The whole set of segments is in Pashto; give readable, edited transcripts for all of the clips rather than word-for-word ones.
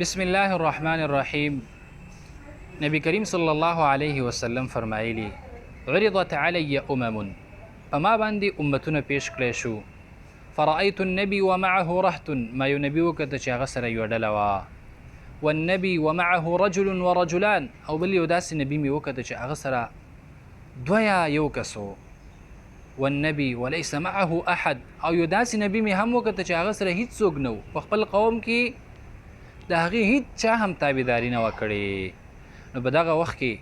بسم الله الرحمن الرحیم. نبی کریم صلی الله علیه وسلم فرمایلی عرضت علی په ما باندې امتونه پیش کړی شو. فرأيت النبي ومعه رهط ما یو نبي وکړه چې هغه سره یوه ډله وه. والنبي ومعه رجل ورجلان او بل یو داسې نبي مې وکړه چې هغه سره دوه یا یو کس و. والنبي وليس معه احد او یو داسې نبي مې هم وکړه چې هغه سره هیڅ څوک نه و. په خپل قوم کې د هغې هیڅ چا هم تابعداري نه وه کړې. نو په دغه وخت کې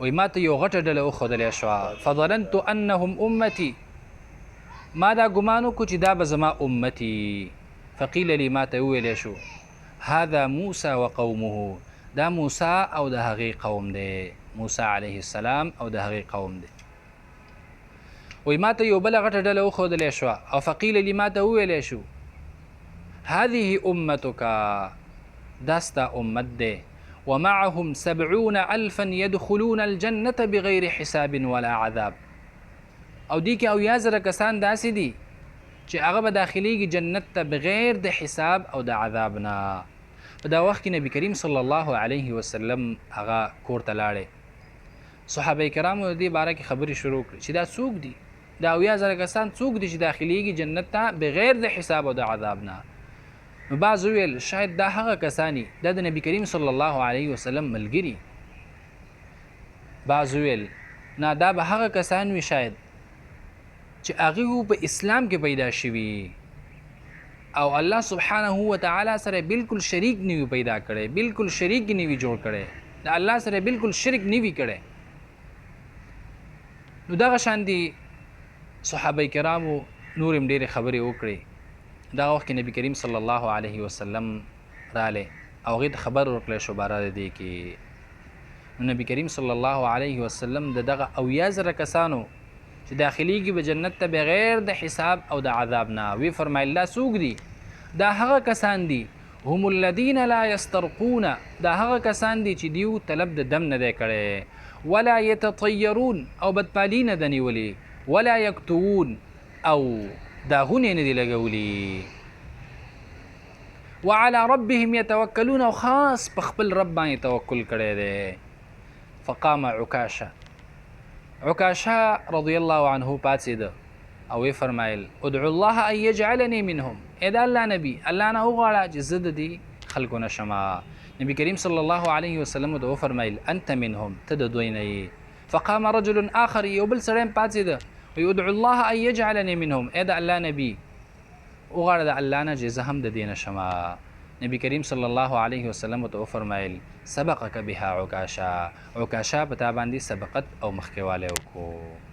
وایي ما ته یو غټه ډله وښودلی شوه. فظننت انهم امتي ما دا ګمان وکړو چې دا به زما امتي. فقیل لي ما ته وویلی شو هذا موسی وقومه دا موسی او د هغې قوم دی. موسی علیه السلام او د هغې قوم دی. وایي ما ته یو بله غټه ډله وښودلی شوه او فقیل لي ما ته وویلی شو هذه امتك دا ستا امت دی. ومعهم 70,000 يدخلون الجنة بغیر حساب ولا عذاب او دی کې 70,000 کسان داسې دي چې هغه به داخلیږي جنت ته بغیر د حساب او د عذاب نه. په دا وخت کې نبی کریم صلی الله علیه وسلم هغه کور ته لاړې. صحابه کرامو د دې باره کې خبرې شروع کړې چې دا څوک دي، دا 70,000 کسان څوک دي چې داخلیږي جنت ته بغیر د حساب او د عذاب نه. نو بعض وویل شاید دا هغه کسانی دا د نبی کریم صلی الله علیه وسلم ملګري. بعض وویل نه دا به هغه کسان وي شاید چې هغوی په اسلام کې پیدا شوي او الله سبحانه وتعالی سره بالکل شریک نه وي پیدا کړی، بالکل شریک نه وي جوړ کړی، د الله سره بالکل شرک نه وي کړی. نو دغه شان دي صحابه کرامو نور هم ډېرې خبرې وکړې. دغه وخت کې نبی کریم صلی الله علیه وسلم رالی او هغې ته خبر ورکړی شو باره د دې کې. نو نبی کریم صلی الله علیه وسلم د دغه 70,000 کسانو چې داخلیږي به جنت ته بغیر د حساب او د عذاب نه وی فرمایل دا څوک دي؟ دا هغه کسان دي هم الذین لا یسترقون دا هغه کسان دي چې دیو طلب د دم نه دی کړی. ولا یتطیرون او بدپالي نه ده نیولې. ولا یکتوون او داغونه نه دي لګولي. وعلى ربهم يتوکلون او خاص په خپل رب باندې توکل کړی دی. فقام عکاشه رضی الله عنه پاڅېده او وی فرمایل ادعو الله ان یجعلني منهم. ای د الله نبي الله نه وغواړه چې زه د دې خلکو نه شمه. نبی کریم صلی الله علیه وسلم ته وفرمایل انت منهم ته د دوی نه یې. فقام رجل آخر یو بل سړی هم پاڅېده ويدعو الله ان يجعلني منهم. اې د الله نبي وغواړه د الله نه چې زه هم د دې نه شمه. نبی کریم صلی الله علیه وسلم ته وفرمایل سبقك بها عکاشه. عکاشه په تا باندې سبقت او مخکې والی وکړو.